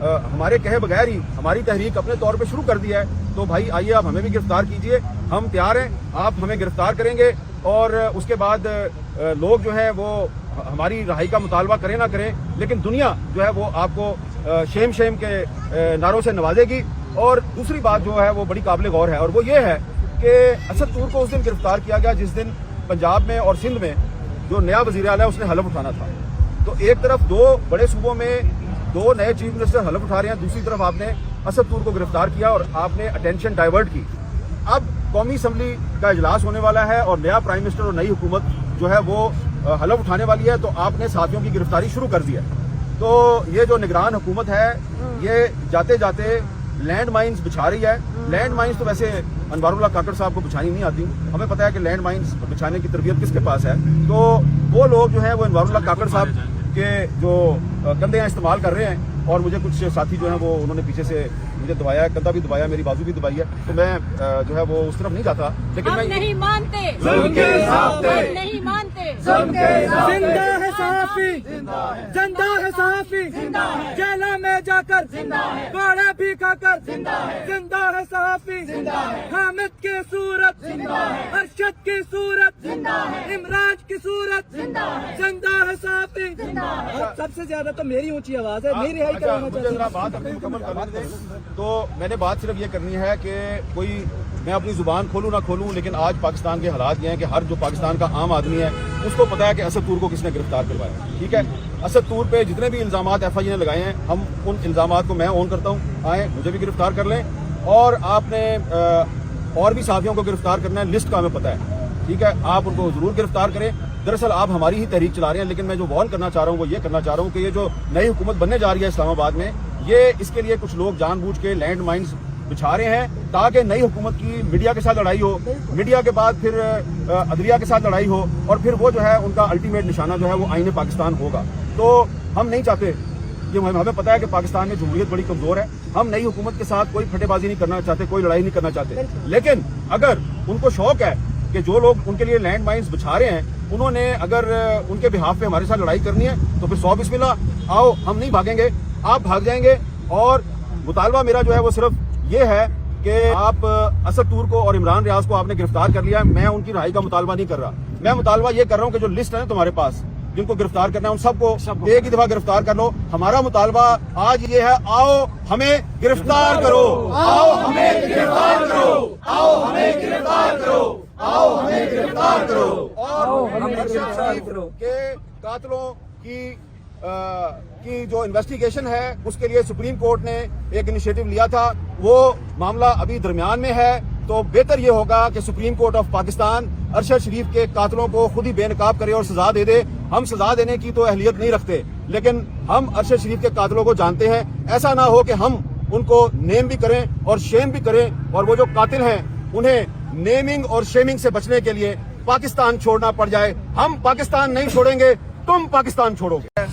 ہمارے کہے بغیر ہی ہماری تحریک اپنے طور پہ شروع کر دیا ہے، تو بھائی آئیے آپ ہمیں بھی گرفتار کیجئے، ہم تیار ہیں، آپ ہمیں گرفتار کریں گے اور اس کے بعد لوگ جو ہے وہ ہماری رہائی کا مطالبہ کریں نہ کریں، لیکن دنیا جو ہے وہ آپ کو شیم کے نعروں سے نوازے گی۔ اور دوسری بات جو ہے وہ بڑی قابل غور ہے، اور وہ یہ ہے کہ اسد طور کو اس دن گرفتار کیا گیا جس دن پنجاب میں اور سندھ میں جو نیا وزیر اعلیٰ ہے اس نے حلف اٹھانا تھا۔ تو ایک طرف دو بڑے صوبوں میں دو نئے چیف منسٹر حلف اٹھا رہے ہیں، دوسری طرف آپ نے اسد طور کو گرفتار کیا اور آپ نے اٹینشن ڈائیورٹ کی۔ اب قومی اسمبلی کا اجلاس ہونے والا ہے اور نیا پرائم منسٹر اور نئی حکومت جو ہے وہ حلف اٹھانے والی ہے، تو آپ نے ساتھیوں کی گرفتاری شروع کر دی ہے۔ تو یہ جو نگران حکومت ہے یہ جاتے جاتے لینڈ مائنز بچھا رہی ہے۔ لینڈ مائنز تو ویسے انوار اللہ کاکڑ صاحب کو بچھانی نہیں آتی، ہمیں پتہ ہے کہ لینڈ مائنز بچھانے کی تربیت کس کے پاس ہے۔ تو وہ لوگ جو ہیں وہ انوار اللہ کاکڑ صاحب کے جو کندھے استعمال کر رہے ہیں، اور مجھے کچھ ساتھی جو ہیں وہ انہوں نے پیچھے سے مجھے دبایا ہے، کندھا بھی دبایا، میری بازو بھی دبائی ہے، تو میں جو ہے وہ اس طرف نہیں جاتا، لیکن ہم میں نہیں مانتے، ظلم کے ساتھ ہم نہیں مانتے، ظلم کے ساتھ زندہ ہے صحافی، زندہ ہے صحافی، جیلوں میں جا کر کوڑے بھی کھا کر زندہ ہے صحافی، حامد کی صورت، ارشد کی صورت، عمران کی صورت، زندہ ہے صحافی۔ سب سے زیادہ تو میری اونچی آواز ہے، میری رہائی اچھا، کروانا مجھے چاہتا ذرا ہوں۔ بات اپنی مکمل کرنے دیں۔ تو میں نے بات صرف یہ کرنی ہے کہ کوئی میں اپنی زبان کھولوں نہ کھولوں، لیکن آج پاکستان کے حالات یہ ہیں کہ ہر جو پاکستان کا عام آدمی ہے اس کو پتا ہے کہ اسد طور کو کس نے گرفتار کروایا، ٹھیک ہے۔ اسد طور پہ جتنے بھی الزامات ایف آئی نے لگائے ہیں، ہم ان الزامات کو میں اون کرتا ہوں، آئیں مجھے بھی گرفتار کر لیں، اور آپ نے اور بھی صحافیوں کو گرفتار کرنا ہے، لسٹ کا ہمیں پتہ ہے، ٹھیک ہے، آپ ان کو ضرور گرفتار کریں۔ دراصل آپ ہماری ہی تحریک چلا رہے ہیں، لیکن میں جو وارن کرنا چاہ رہا ہوں وہ یہ کرنا چاہ رہا ہوں کہ یہ جو نئی حکومت بننے جا رہی ہے اسلام آباد میں، یہ اس کے لیے کچھ لوگ جان بوجھ کے لینڈ مائنز بچھا رہے ہیں تاکہ نئی حکومت کی میڈیا کے ساتھ لڑائی ہو، میڈیا کے بعد پھر عدلیہ کے ساتھ لڑائی ہو، اور پھر وہ جو ہے ان کا الٹیمیٹ نشانہ جو ہے وہ آئین پاکستان ہوگا۔ تو ہم نہیں چاہتے، یہ ہمیں پتا ہے کہ پاکستان میں جمہوریت بڑی کمزور ہے، ہم نئی حکومت کے ساتھ کوئی پھٹے بازی نہیں کرنا چاہتے، کوئی لڑائی نہیں کرنا چاہتے، لیکن اگر ان کو شوق ہے کہ جو لوگ ان کے لیے لینڈ مائنز بچھا رہے ہیں انہوں نے اگر ان کے بہاف پہ ہمارے ساتھ لڑائی کرنی ہے تو پھر 100 بسم اللہ، آؤ، ہم نہیں بھاگیں گے، آپ بھاگ جائیں گے۔ اور مطالبہ میرا جو ہے وہ صرف یہ ہے کہ آپ اسد طور کو اور عمران ریاض کو آپ نے گرفتار کر لیا ہے، میں ان کی رہائی کا مطالبہ نہیں کر رہا، میں مطالبہ یہ کر رہا ہوں کہ جو لسٹ ہے نا تمہارے پاس جن کو گرفتار کرنا ہے ان سب کو ایک ہی دفعہ گرفتار کر لو۔ ہمارا مطالبہ آج یہ ہے، آؤ ہمیں گرفتار کرو، آؤ ہمیں گرفتار کرو، آؤ ہمیں گرفتار کرو، آؤ ہمیں گرفتار کرو، اور ارشد شریف کے قاتلوں کی جو انویسٹیگیشن ہے اس کے لیے سپریم کورٹ نے ایک انیشیٹو لیا تھا، وہ معاملہ ابھی درمیان میں ہے، تو بہتر یہ ہوگا کہ supreme court of Pakistan Arshad Sharif کے قاتلوں کو خود ہی بے نقاب کرے اور سزا دے دے۔ ہم سزا دینے کی تو اہلیت نہیں رکھتے، لیکن ہم ارشد شریف کے قاتلوں کو جانتے ہیں، ایسا نہ ہو کہ ہم ان کو نیم بھی کریں اور شیم بھی کریں، اور وہ جو قاتل ہیں انہیں نیمنگ اور شیمنگ سے بچنے کے لیے پاکستان چھوڑنا پڑ جائے۔ ہم پاکستان نہیں چھوڑیں گے، تم پاکستان چھوڑو گے۔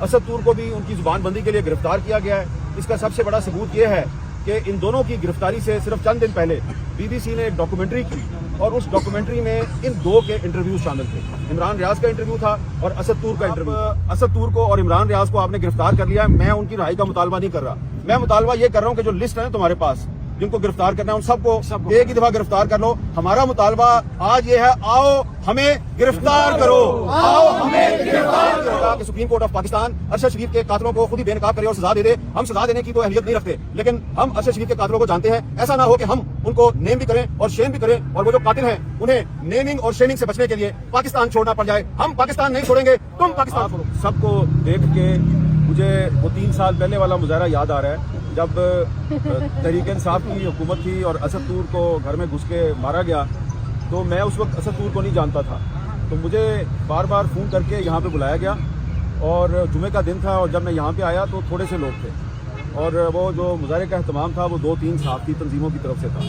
اسد طور کو بھی ان کی زبان بندی کے لیے گرفتار کیا گیا ہے۔ اس کا سب سے بڑا ثبوت یہ ہے کہ ان دونوں کی گرفتاری سے صرف چند دن پہلے بی بی سی نے ایک ڈاکومنٹری کی، اور اس ڈاکومنٹری میں ان دو کے انٹرویوز شامل تھے، عمران ریاض کا انٹرویو تھا اور اسد طور کا انٹرویو۔ اسد طور کو اور عمران ریاض کو آپ نے گرفتار کر لیا ہے، میں ان کی رہائی کا مطالبہ نہیں کر رہا، میں مطالبہ یہ کر رہا ہوں کہ جو لسٹ ہے نا تمہارے پاس جن کو گرفتار کرنا ہے ان سب کو ایک ہی دفعہ گرفتار کر لو۔ ہمارا مطالبہ آج یہ ہے، آؤ ہمیں گرفتار کرو، آؤ ہمیں گرفتار کرو، کہ supreme court of Pakistan Arshad Sharif کے قاتلوں کو خود ہی بے نقاب کرے اور سزا دے دے۔ ہم سزا دینے کی تو اہلیت نہیں رکھتے، لیکن ہم ارشد شریف کے قاتلوں کو جانتے ہیں، ایسا نہ ہو کہ ہم ان کو نیم بھی کریں اور شیم بھی کریں، اور وہ جو قاتل ہیں انہیں نیمنگ اور شیمنگ سے بچنے کے لیے پاکستان چھوڑنا پڑ جائے۔ ہم پاکستان نہیں چھوڑیں گے، تم پاکستان چھوڑو۔ سب کو دیکھ کے مجھے وہ 3 سال پہلے والا مظاہرہ یاد آ رہا ہے جب تحریک انصاف کی حکومت تھی اور اسد طور کو گھر میں گھس کے مارا گیا، تو میں اس وقت اسد طور کو نہیں جانتا تھا، تو مجھے بار بار فون کر کے یہاں پہ بلایا گیا، اور جمعے کا دن تھا، اور جب میں یہاں پہ آیا تو تھوڑے سے لوگ تھے، اور وہ جو مظاہرے کا اہتمام تھا وہ 2-3 صحافتی تنظیموں کی طرف سے تھا،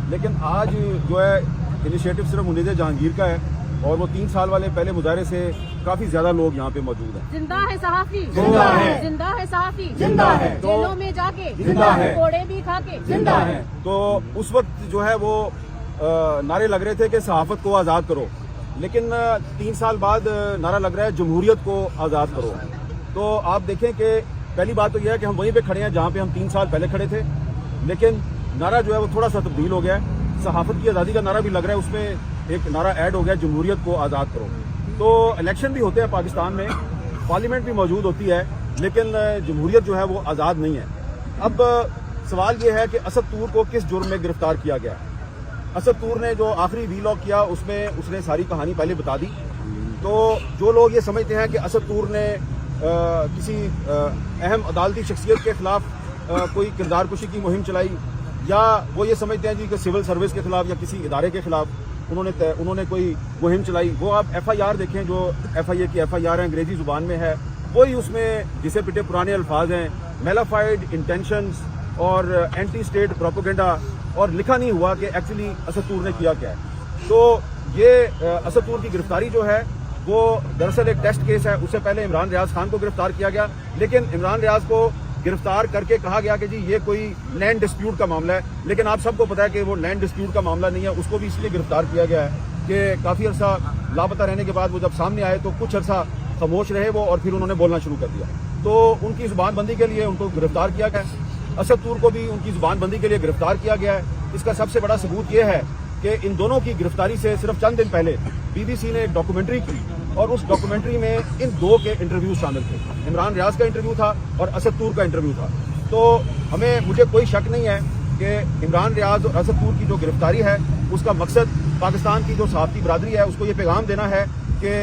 لیکن آج جو ہے انیشیٹو صرف منیز جہانگیر کا ہے، اور وہ 3 سال والے پہلے مظاہرے سے کافی زیادہ لوگ یہاں پہ موجود ہیں۔ زندہ ہے صحافی، زندہ ہے، زندہ ہے صحافی، زندہ ہے، جیلوں میں جا کے، زندہ ہے، کوڑے بھی کھا کے، زندہ ہے۔ تو اس وقت جو ہے وہ نعرے لگ رہے تھے کہ صحافت کو آزاد کرو، لیکن 3 سال بعد نعرہ لگ رہا ہے جمہوریت کو آزاد کرو۔ تو آپ دیکھیں کہ پہلی بات تو یہ ہے کہ ہم وہیں پہ کھڑے ہیں جہاں پہ ہم 3 سال پہلے کھڑے تھے، لیکن نعرہ جو ہے وہ تھوڑا سا تبدیل ہو گیا ہے. صحافت کی آزادی کا نعرہ بھی لگ رہا ہے، اس میں ایک نعرہ ایڈ ہو گیا جمہوریت کو آزاد کرو. تو الیکشن بھی ہوتے ہیں پاکستان میں، پارلیمنٹ بھی موجود ہوتی ہے، لیکن جمہوریت جو ہے وہ آزاد نہیں ہے. اب سوال یہ ہے کہ اسد طور کو کس جرم میں گرفتار کیا گیا. اسد طور نے جو آخری وی لاگ کیا اس میں اس نے ساری کہانی پہلے بتا دی. تو جو لوگ یہ سمجھتے ہیں کہ اسد طور نے کسی اہم عدالتی شخصیت کے خلاف کوئی کردار کشی کی مہم چلائی، یا وہ یہ سمجھتے ہیں جی کہ سول سروس کے خلاف یا کسی ادارے کے خلاف انہوں نے کوئی مہم چلائی، وہ آپ ایف آئی آر دیکھیں، جو ایف آئی اے کی ایف آئی آر ہے انگریزی زبان میں ہے، وہی اس میں جسے پٹے پرانے الفاظ ہیں، میلافائڈ انٹینشنز اور اینٹی اسٹیٹ پروپیگنڈا، اور لکھا نہیں ہوا کہ ایکچولی اسد طور نے کیا کیا ہے. تو یہ اسد طور کی گرفتاری جو ہے وہ دراصل ایک ٹیسٹ کیس ہے. اس سے پہلے عمران ریاض خان کو گرفتار کیا گیا، لیکن عمران ریاض کو گرفتار کر کے کہا گیا کہ جی یہ کوئی لینڈ ڈسپیوٹ کا معاملہ ہے، لیکن آپ سب کو پتا ہے کہ وہ لینڈ ڈسپیوٹ کا معاملہ نہیں ہے. اس کو بھی اس لیے گرفتار کیا گیا ہے کہ کافی عرصہ لاپتہ رہنے کے بعد وہ جب سامنے آئے تو کچھ عرصہ خاموش رہے وہ، اور پھر انہوں نے بولنا شروع کر دیا. تو ان کی زبان بندی کے لیے ان کو گرفتار کیا گیا. اسد طور کو بھی ان کی زبان بندی کے لیے گرفتار کیا گیا ہے. اس کا سب سے بڑا ثبوت یہ ہے کہ ان دونوں کی گرفتاری سے صرف چند دن پہلے بی بی سی نے ایک ڈاکومنٹری کی، اور اس ڈاکومنٹری میں ان دو کے انٹرویو شامل تھے. عمران ریاض کا انٹرویو تھا اور اسد طور کا انٹرویو تھا. تو مجھے کوئی شک نہیں ہے کہ عمران ریاض اور اسد طور کی جو گرفتاری ہے اس کا مقصد پاکستان کی جو صحافتی برادری ہے اس کو یہ پیغام دینا ہے کہ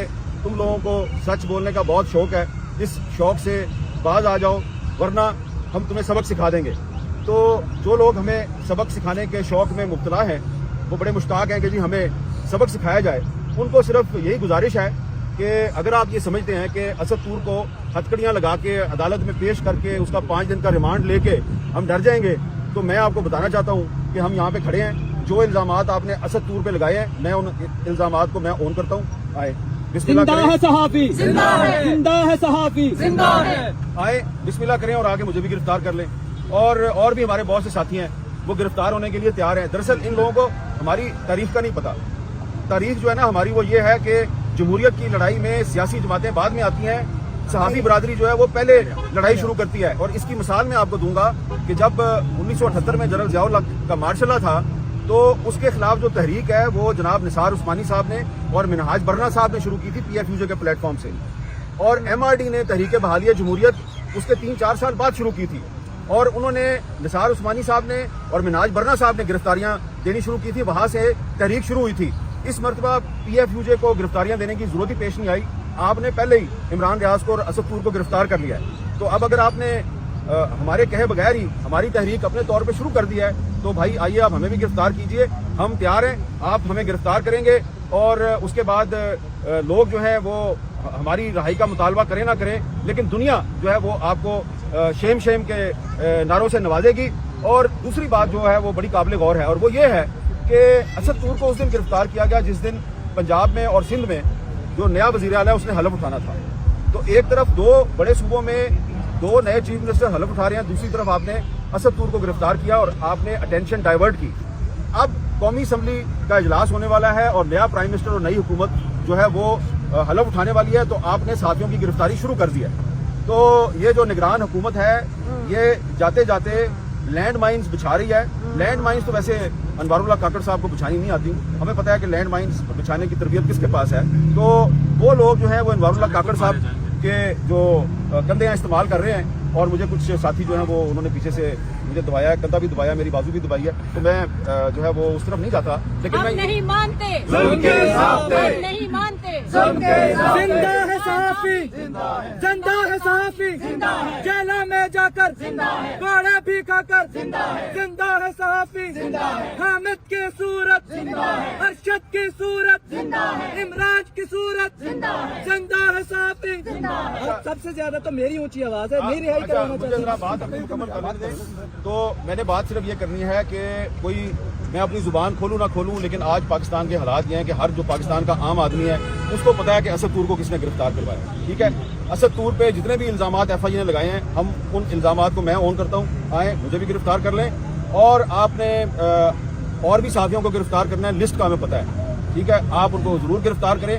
تم لوگوں کو سچ بولنے کا بہت شوق ہے، اس شوق سے باز آ جاؤ ورنہ ہم تمہیں سبق سکھا دیں گے. تو جو لوگ ہمیں سبق سکھانے کے شوق میں مبتلا ہیں وہ بڑے مشتاق ہیں کہ جی ہمیں سبق سکھایا جائے. ان کو صرف یہی گزارش ہے کہ اگر آپ یہ سمجھتے ہیں کہ اسد طور کو ہتھکڑیاں لگا کے عدالت میں پیش کر کے اس کا 5 دن کا ریمانڈ لے کے ہم ڈر جائیں گے، تو میں آپ کو بتانا چاہتا ہوں کہ ہم یہاں پہ کھڑے ہیں. جو الزامات آپ نے اسد طور پہ لگائے ہیں میں ان الزامات کو میں اون کرتا ہوں. آئے بسم اللہ زندہ ہے کریں، صحافی، زندہ ہے صحافی، آئے بسم اللہ کریں اور آگے مجھے بھی گرفتار کر لیں. اور بھی ہمارے بہت سے ساتھی ہیں وہ گرفتار ہونے کے لیے تیار ہیں. دراصل ان لوگوں کو ہماری تاریخ کا نہیں پتا. تاریخ جو ہے نا ہماری وہ یہ ہے کہ جمہوریت کی لڑائی میں سیاسی جماعتیں بعد میں آتی ہیں، صحافی برادری جو ہے وہ پہلے لڑائی شروع کرتی ہے. اور اس کی مثال میں آپ کو دوں گا کہ جب 1978 میں جنرل ضیاء الحق کا مارشل لا تھا تو اس کے خلاف جو تحریک ہے وہ جناب نثار عثمانی صاحب نے اور منہاج برنا صاحب نے شروع کی تھی PFUJ کے پلیٹ فارم سے، اور MRD نے تحریک بحالی جمہوریت اس کے 3-4 سال بعد شروع کی تھی، اور انہوں نے نثار عثمانی صاحب نے اور منہاج برنا صاحب نے گرفتاریاں دینی شروع کی تھی. وہاں سے تحریک شروع ہوئی تھی. اس مرتبہ PFUJ کو گرفتاریاں دینے کی ضرورت ہی پیش نہیں آئی. آپ نے پہلے ہی عمران ریاض کو اور اسد طور کو گرفتار کر لیا ہے. تو اب اگر آپ نے ہمارے کہے بغیر ہی ہماری تحریک اپنے طور پہ شروع کر دی ہے تو بھائی آئیے آپ ہمیں بھی گرفتار کیجئے. ہم تیار ہیں، آپ ہمیں گرفتار کریں گے اور اس کے بعد لوگ جو ہیں وہ ہماری رہائی کا مطالبہ کریں نہ کریں، لیکن دنیا جو ہے وہ آپ کو شیم کے نعروں سے نوازے گی. اور دوسری بات جو ہے وہ بڑی قابل غور ہے، اور وہ یہ ہے کہ اسد طور کو اس دن گرفتار کیا گیا جس دن پنجاب میں اور سندھ میں جو نیا وزیر اعلیٰ اس نے حلف اٹھانا تھا. تو ایک طرف 2 بڑے صوبوں میں 2 نئے چیف منسٹر حلف اٹھا رہے ہیں، دوسری طرف آپ نے اسد طور کو گرفتار کیا اور آپ نے اٹینشن ڈائیورٹ کی. اب قومی اسمبلی کا اجلاس ہونے والا ہے اور نیا پرائم منسٹر اور نئی حکومت جو ہے وہ حلف اٹھانے والی ہے، تو آپ نے صحافیوں کی گرفتاری شروع کر دی ہے. تو یہ جو نگران حکومت ہے یہ جاتے جاتے لینڈ مائنز بچھا رہی ہے. لینڈ مائنز تو ویسے انوار اللہ کاکڑ صاحب کو بچھانی نہیں آتی، ہمیں پتا ہے کہ لینڈ مائنز بچھانے کی تربیت کس کے پاس ہے. تو وہ لوگ جو ہیں وہ انوار اللہ کاکڑ صاحب کے جو کندھے استعمال کر رہے ہیں، اور مجھے کچھ ساتھی جو ہیں وہ انہوں نے پیچھے سے مجھے دبایا ہے، کندھا بھی دبایا، میری بازو بھی دبائی ہے. تو میں جو ہے وہ اس طرف نہیں جاتا، لیکن ہم میں نہیں مانتے، ظلم کے ساتھ ہم نہیں مانتے. ظلم کے ساتھ زندہ ہے صحافی، زندہ ہے صحافی، جیلوں میں جا کر کوڑے بھی کھا کر زندہ ہے صحافی. حامد کی صورت، ارشد کی صورت، عمران کی صورت، زندہ ہے صحافی. سب سے زیادہ تو میری اونچی آواز ہے، میری رہائی کروانا مجھے چاہتی ذرا ہوں. بات اپنی مکمل کرنے دیں. تو میں نے بات صرف یہ کرنی ہے کہ میں اپنی زبان کھولوں نہ کھولوں، لیکن آج پاکستان کے حالات یہ ہیں کہ ہر جو پاکستان کا عام آدمی ہے اس کو پتا ہے کہ اسد طور کو کس نے گرفتار کروایا. ٹھیک ہے، اسد طور پہ جتنے بھی الزامات FIA نے لگائے ہیں ہم ان الزامات کو میں اون کرتا ہوں. آئیں مجھے بھی گرفتار کر لیں، اور آپ نے اور بھی صحافیوں کو گرفتار کرنا ہے، لسٹ کا ہمیں پتا ہے. ٹھیک ہے، آپ ان کو ضرور گرفتار کریں.